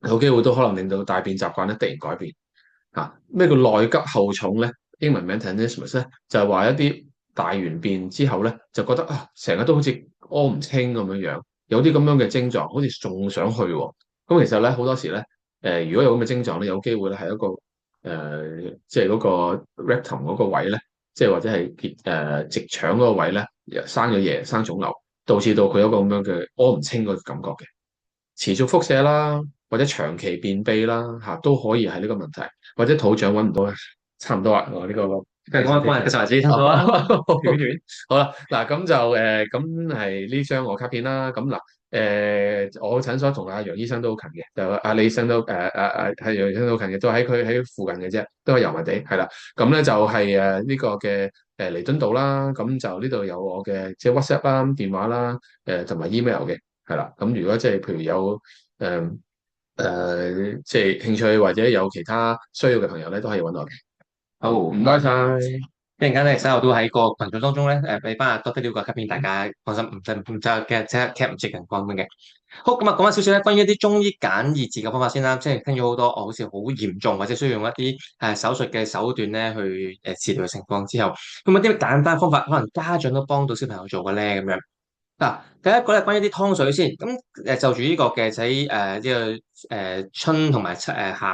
有機會都可能令到大便習慣咧突然改變咩叫內急後重咧？英文名 tenesmus 咧，就係話一啲大完便之後咧，就覺得成日都好似屙唔清咁樣樣，有啲咁樣嘅症狀，好似仲想去喎。咁其實咧好多時咧，如果有咁嘅症狀咧，有機會咧係一個即係嗰個 rectum 嗰個位咧，即係或者係直腸嗰個位咧生咗嘢，生腫瘤，導致到佢有個咁樣嘅屙唔清個感覺嘅，持續腹瀉啦，或者長期便秘啦都可以係呢個問題，或者肚脹揾唔到咧，差唔多啦，我呢個。跟住講一講嘅時候，自己差唔多啦。好啦，嗱咁就咁係呢張我卡片啦。咁嗱我診所同阿楊醫生都好近嘅，就阿李醫生都係楊醫生都好近嘅，都喺佢喺附近嘅啫，都係油麻地係啦。咁咧就係呢個嘅彌敦道啦。咁就呢度有我嘅即係 WhatsApp 啦、電話啦、同埋 email 嘅係啦。咁如果即係譬如有即係興趣或者有其他需要嘅朋友咧，都可以揾我嘅。好，唔該晒。一陣間咧，稍後都喺個群組當中咧，俾翻阿 Doctor Liu 個卡片，大家放心，唔使嘅，即刻 cap 唔接近講咁嘅。好，咁講翻少少咧，關於一啲中醫簡易治嘅方法先啦，即係聽咗好多，好似好嚴重或者需要用一啲手術嘅手段咧去治療嘅情況之後，咁有啲簡單方法，可能家長都幫到小朋友做嘅咧，咁樣。嗱，第一個咧關於啲湯水先，咁就住呢個嘅喺呢個春同埋夏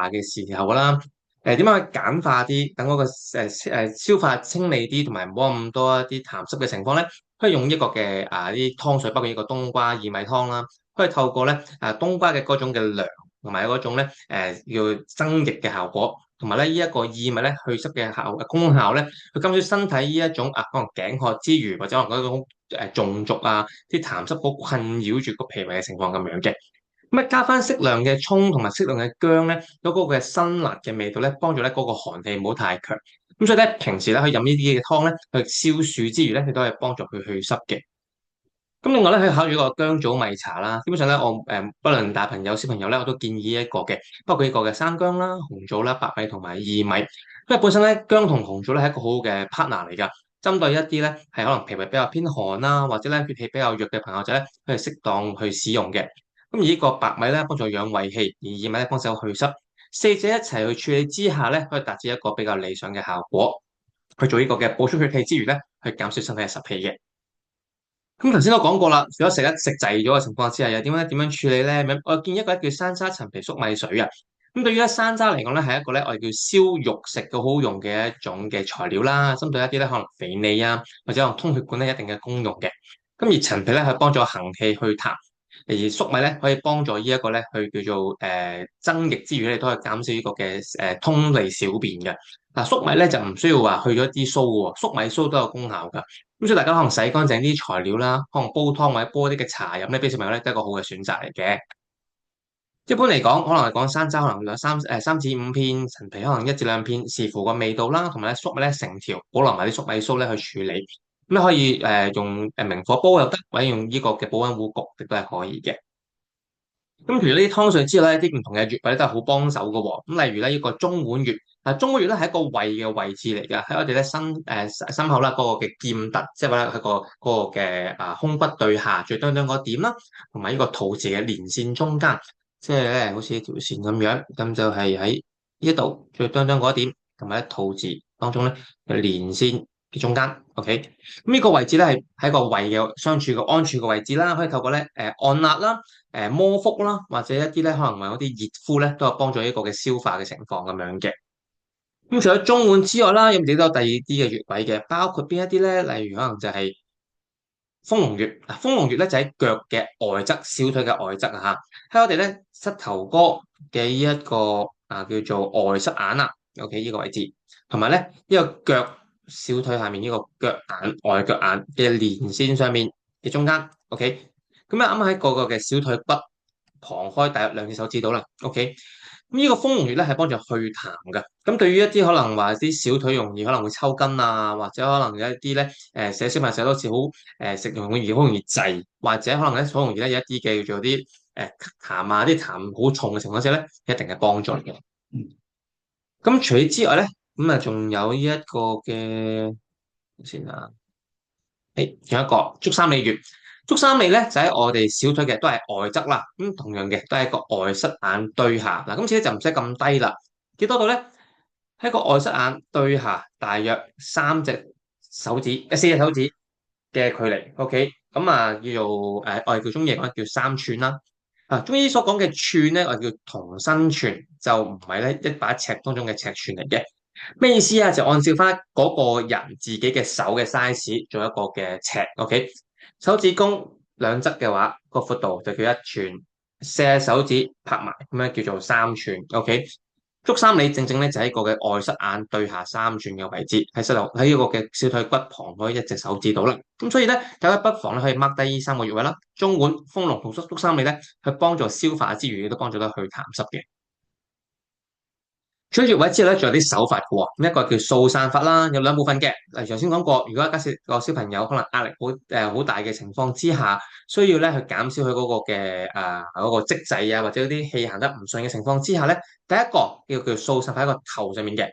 嘅時候啦。點樣去簡化啲，等嗰個消化清理啲，同埋唔好咁多一啲痰濕嘅情況咧，可以用一個嘅啲湯水，包括呢個冬瓜薏米湯啦，可以透過咧冬瓜嘅嗰種嘅涼，同埋嗰種咧叫增液嘅效果，同埋咧呢一個薏米咧去濕嘅功效咧，去減少身體呢一種可能頸渴之餘，或者可能嗰種中毒啊，啲痰濕好困擾住個脾胃嘅情況咁樣嘅。咁啊，加翻適量嘅葱同埋適量嘅薑咧，有嗰個嘅辛辣嘅味道咧，幫助咧嗰個寒氣唔好太強。咁所以咧，平時咧去飲呢啲嘅湯咧，去消暑之餘咧，佢都係幫助佢去濕嘅。咁另外咧，可以考慮個薑棗米茶啦。基本上咧，我不論大朋友小朋友咧，我都建議一個嘅，包括呢個嘅生薑啦、紅棗啦、白米同埋薏米。因為本身咧薑同紅棗咧係一個好好嘅 partner 嚟㗎，針對一啲咧係可能脾胃比較偏寒啦，或者咧血氣比較弱嘅朋友仔咧，佢係適當去使用嘅。咁而呢個白米咧幫助養胃氣，而薏米咧幫手去濕，四者一齊去處理之下咧，可以達至一個比較理想嘅效果，去做呢個嘅補充血氣之餘咧，去減少身體嘅濕氣嘅。咁頭先都講過啦，如果食一食滯咗嘅情況之下，又點樣處理咧？咁我建議一個叫山楂陳皮粟米水啊。咁對於咧山楂嚟講咧，係一個咧我哋叫燒肉食嘅好好用嘅一種嘅材料啦。針對一啲咧可能肥膩啊，或者可能通血管咧一定嘅功用嘅。咁而陳皮咧係幫助行氣去痰，而粟米咧可以幫助呢一個咧去叫做增液之餘咧，都可以減少呢個嘅通利小便嘅。嗱，粟米咧就唔需要話去咗啲鬚嘅喎，粟米鬚都有功效㗎。咁所以大家可能洗乾淨啲材料啦，可能煲湯或者煲一啲嘅茶飲咧，俾小朋友咧都係一個好嘅選擇嚟嘅。一般嚟講，可能係講山楂可能兩三至五片，陳皮可能一至兩片，視乎個味道啦，同埋咧粟米咧成條，保留埋啲粟米鬚咧去處理。咁咧可以用明火煲又得，或者用呢個嘅保溫壺焗亦都係可以嘅。咁除咗呢啲湯水之外咧，啲唔同嘅穴位都係好幫手嘅喎。咁例如咧，呢個中脘穴，中脘穴咧係一個胃嘅位置嚟㗎，喺我哋咧心口啦嗰個嘅劍突，即係話咧喺個嘅胸骨對下最端端嗰點啦，同埋呢個肚臍嘅連線中間，即係咧好似一條線咁樣，咁就係喺呢一度最端端嗰一點，同埋咧肚臍當中咧嘅連線嘅中間。OK，咁呢個位置咧係喺個胃嘅相處嘅安全嘅位置啦，可以透過咧按壓啦。摩腹啦，或者一啲咧可能係嗰啲熱敷咧，都有幫助一個嘅消化嘅情況咁樣嘅。咁除咗中脘之外啦，有冇睇到第二啲嘅穴位嘅？包括邊一啲咧？例如可能就係豐隆穴。嗱，豐隆穴咧就喺腳嘅外側，小腿嘅外側啊嚇，喺我哋咧膝頭哥嘅呢一個叫做外膝眼啊，OK 呢個位置，同埋咧呢個腳小腿下面呢個腳眼外腳眼嘅連線上面嘅中間，OK。咁啊，啱啱喺個嘅小腿骨旁開大約兩隻手指到啦，OK。咁呢個豐隆穴咧係幫助去痰嘅。咁對於一啲可能話啲小腿容易可能會抽筋啊，或者可能有一啲咧寫小朋友寫多次好食好容易滯，或者可能咧好容易咧有一啲嘅叫做啲痰啊啲痰好重嘅情況之下咧，一定係幫助嚟嘅。咁除此之外咧，咁啊仲有呢一個嘅先啊。仲有一個足三里穴，足三里咧就喺我哋小腿嘅，都係外側啦。咁同樣嘅都係一個外膝眼對下。嗱，今次咧就唔使咁低啦，幾多度咧？喺個外膝眼對下，大約四隻手指嘅距離。OK，咁叫做我哋叫中醫講叫三寸啦。中醫所講嘅寸咧，我哋叫同心寸，就唔係咧一把尺當中嘅尺寸嚟嘅。咩意思啊？就按照翻嗰個人自己嘅手嘅 size 做一個嘅尺，OK？手指公兩側嘅話，個闊度就叫一寸，四隻手指拍埋咁樣叫做三寸，OK？足三里正正咧就喺個嘅外膝眼對下三寸嘅位置，喺膝頭喺呢個嘅小腿骨旁開一隻手指度啦。咁所以咧，大家不妨咧可以 mark 低呢三個穴位啦，中脘、豐隆同足三里咧，去幫助消化之餘，亦都幫助得去痰濕嘅。除咗穴位之後咧，仲有啲手法嘅喎。一個叫掃散法啦，有兩部分嘅。例如頭先講過，如果假設個小朋友可能壓力好大嘅情況之下，需要咧去減少佢嗰個嘅嗰個積滯啊，或者嗰啲氣行得唔順嘅情況之下咧，第一個叫掃散法喺個頭上面嘅，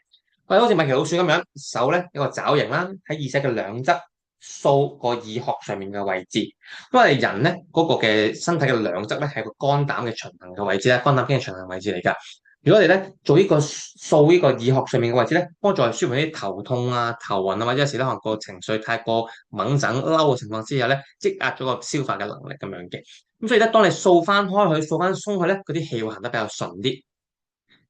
或者好似米奇老鼠咁樣，手咧一個爪形啦，喺耳仔嘅兩側掃個耳殼上面嘅位置。因為人咧嗰個嘅身體嘅兩側咧係個肝膽嘅循行嘅位置咧，肝膽經嘅循行位置嚟㗎。如果我哋咧做呢個掃呢個耳殼上面嘅位置咧，幫助係舒緩啲頭痛啊、頭暈啊，或者有時咧可能個情緒太過猛整嬲嘅情況之下咧，積壓咗個消化嘅能力咁樣嘅。咁所以咧，當你掃翻開佢、掃翻鬆佢咧，嗰啲氣會行得比較順啲。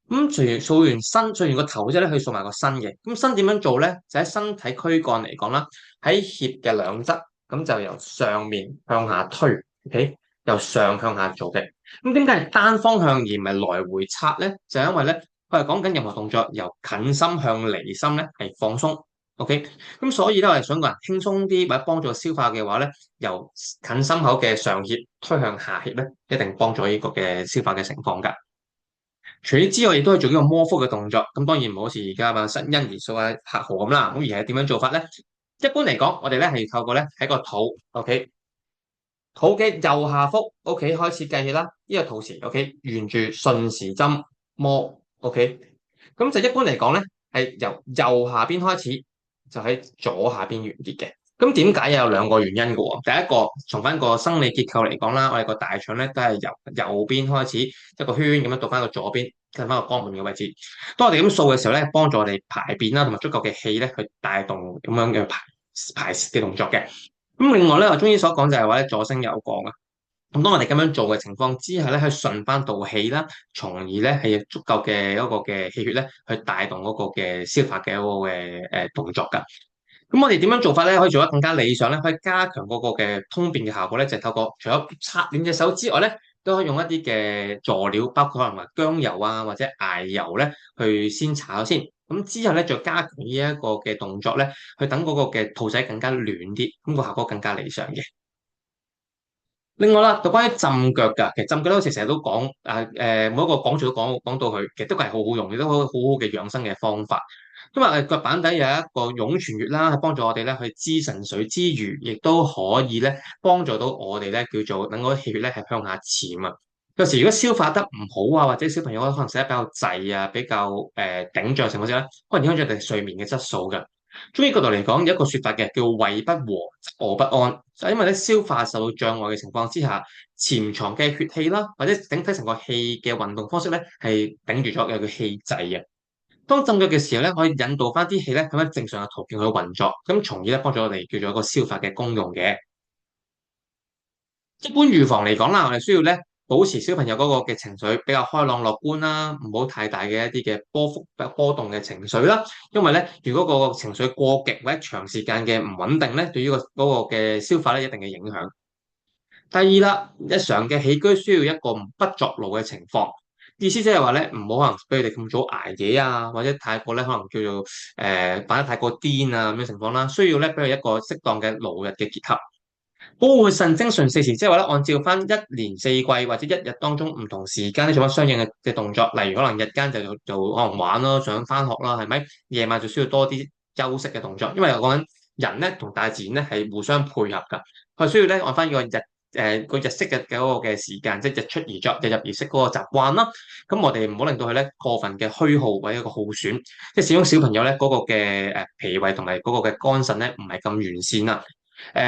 咁掃完個頭之後咧，去掃埋個身嘅。咁身點樣做咧？就喺身體軀幹嚟講啦，喺脅嘅兩側，咁就由上面向下推，OK？由上向下做嘅。咁點解係單方向而唔係來回擦咧？就係因為咧，佢係講緊任何動作由近心向離心咧係放鬆 OK，咁所以咧，我哋想個人輕鬆啲或者幫助消化嘅話咧，由近心口嘅上頜推向下頜咧，一定幫助呢個嘅消化嘅情況㗎。除此之外，亦都係做呢個摩腹嘅動作。咁當然唔好似而家嘛新欣兒素啊、客河咁啦。咁而係點樣做法咧？一般嚟講，我哋咧係透過咧喺個肚，OK，肚嘅右下腹，OK，開始計起啦。呢個肚臍，OK，沿住順時針摩，OK。咁就一般嚟講咧，係由右下邊開始，就喺左下邊完結嘅。咁點解有兩個原因嘅喎？第一個，從翻個生理結構嚟講啦，我哋個大腸咧都係由右邊開始一個圈咁樣到翻個左邊，近翻個肛門嘅位置。當我哋咁掃嘅時候咧，幫助我哋排便啦，同埋足夠嘅氣咧去帶動咁樣嘅排泄嘅動作嘅。咁另外咧，我中醫所講就係話咧，左升右降啊。咁當我哋咁樣做嘅情況之下咧，去順翻道氣啦，從而咧係有足夠嘅一個嘅氣血咧，去帶動嗰個嘅消化嘅一個嘅動作㗎。咁我哋點樣做法咧，可以做得更加理想咧，可以加強嗰個嘅通便嘅效果咧，就係透過除咗擦臉隻手之外咧，都可以用一啲嘅佐料，包括可能話薑油啊或者艾油咧，去先搽咗先。咁之後咧，再加強呢一個嘅動作咧，去等嗰個嘅肚仔更加暖啲，咁個效果更加理想嘅。另外啦，就關於浸腳㗎，其實浸腳咧，好似成日都講每一個講座都講到佢，其實都係好好用，亦都好好嘅養生嘅方法。因為腳板底有一個湧泉穴啦，係幫助我哋咧去滋腎水之餘，亦都可以咧幫助到我哋咧叫做等嗰啲氣血咧係向下潛啊。有時如果消化得唔好啊，或者小朋友可能食得比較滯啊，比較頂脹情況之下咧，可能影響咗佢哋睡眠嘅質素㗎。中醫角度嚟講，有一個説法嘅叫胃不和則臥不安，就係因為咧消化受到障礙嘅情況之下，潛藏嘅血氣啦，或者整體成個氣嘅運動方式咧係頂住咗，有個氣滯嘅。當浸腳嘅時候咧，可以引導翻啲氣咧，咁樣正常嘅途徑去運作，咁從而咧幫助我哋叫做一個消化嘅功用嘅。一般預防嚟講啦，我哋需要咧保持小朋友嗰個嘅情緒比較開朗樂觀啦，唔好太大嘅一啲嘅波動嘅情緒啦。因為咧，如果個情緒過極或者長時間嘅唔穩定咧，對於嗰個嘅消化咧一定嘅影響。第二啦，日常嘅起居需要一個不作勞嘅情況，意思即係話咧，唔好可能俾佢哋咁早捱夜啊，或者太過咧可能叫做扮得太過癲啊咁嘅情況啦，需要咧俾佢一個適當嘅勞日嘅結合。保護腎精順四時，即係話咧，按照翻一年四季或者一日當中唔同時間咧做翻相應嘅動作，例如可能日間就做可能玩咯，上翻學啦，係咪？夜晚就需要多啲休息嘅動作，因為講緊人咧同大自然咧係互相配合㗎，佢需要咧按翻個個日式嘅嗰個嘅時間，即係日出而作、日入而息嗰個習慣啦。咁我哋唔好令到佢咧過分嘅虛耗或者一個耗損，即係始終小朋友咧嗰個嘅脾胃同埋嗰個嘅肝腎咧唔係咁完善啦。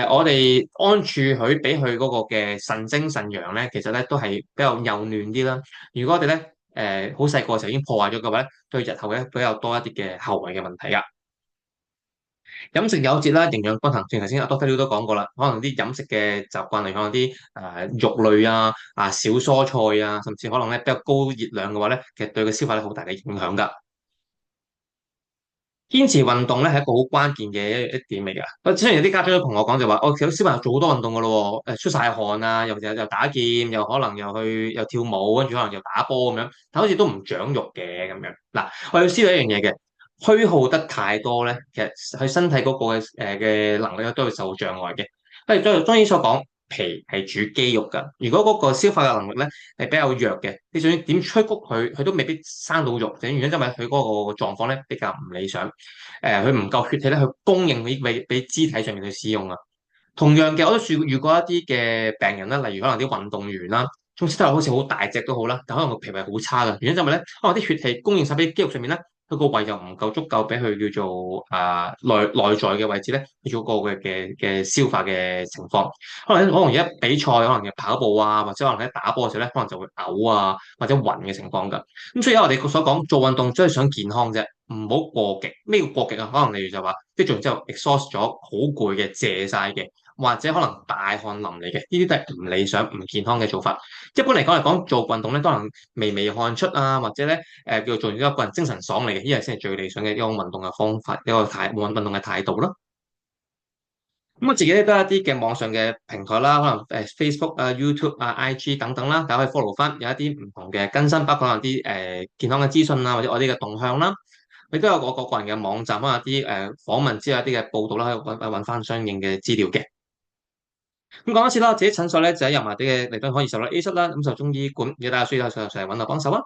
我哋安儲佢俾佢嗰個嘅腎精腎陽咧，其實咧都係比較幼嫩啲啦。如果我哋咧好細個嘅時候已經破壞咗嘅話咧，對日後咧比較多一啲嘅後遺嘅問題噶。飲食有節啦，營養均衡。正如頭先阿 Doctor Liu 都講過啦，可能啲飲食嘅習慣嚟，可能啲肉類少蔬菜啊，甚至可能咧比較高熱量嘅話咧，其實對個消化咧好大嘅影響噶。堅持運動咧係一個好關鍵嘅一點嚟㗎。雖然有啲家長都同我講就話，哦，其實小朋友做好多運動㗎咯喎，出晒汗啊，又打劍，又可能又跳舞，跟住可能又打波咁樣，但好似都唔長肉嘅咁樣。嗱，我要知道一樣嘢嘅，虛耗得太多咧，其實佢身體嗰個嘅能力咧都會受障礙嘅。不如中醫所講，脾係主肌肉㗎。如果嗰個消化嘅能力咧係比較弱嘅，你就算點催谷佢，佢都未必生到肉。原因就係佢嗰個狀況咧比較唔理想。佢唔夠血氣咧去供應俾肢體上面去使用啊。同樣嘅，我都遇過一啲嘅病人啦，例如可能啲運動員啦，總之都係好似好大隻都好啦，但可能個脾胃好差嘅。原因就係咧，可能啲血氣供應晒俾肌肉上面咧。佢個胃就唔夠足夠俾佢叫做內在嘅位置咧，去做個嘅消化嘅情況。可能而家比賽，可能嘅跑步啊，或者可能喺打波嘅時候咧，可能就會嘔啊，或者暈嘅情況㗎。咁所以我哋所講做運動，真係想健康啫，唔好過極。咩叫過極啊？可能例如就話，即係做完之後 exhaust 咗，好攰嘅，謝晒嘅。或者可能大汗淋漓嘅，呢啲都係唔理想、唔健康嘅做法。一般嚟講，做運動咧，都能微微汗出啊，或者咧叫做做完之後個人精神爽利嘅，呢樣先係最理想嘅一個運動嘅方法，一個運動嘅態度咯。咁我自己咧都有一啲嘅網上嘅平台啦，可能Facebook 啊、YouTube 啊、IG 等等啦，大家可以 follow 翻，有一啲唔同嘅更新，包括可能啲健康嘅資訊啊，或者我啲嘅動向啦。亦都有我個人嘅網站啦，有啲訪問之後一啲嘅報道啦，可以揾翻相應嘅資料嘅。咁講多次啦，自己診所咧就喺油麻地嘅彌敦道可以受到 A 室啦，咁就中醫館，如果大家需要就上嚟揾我幫手啊。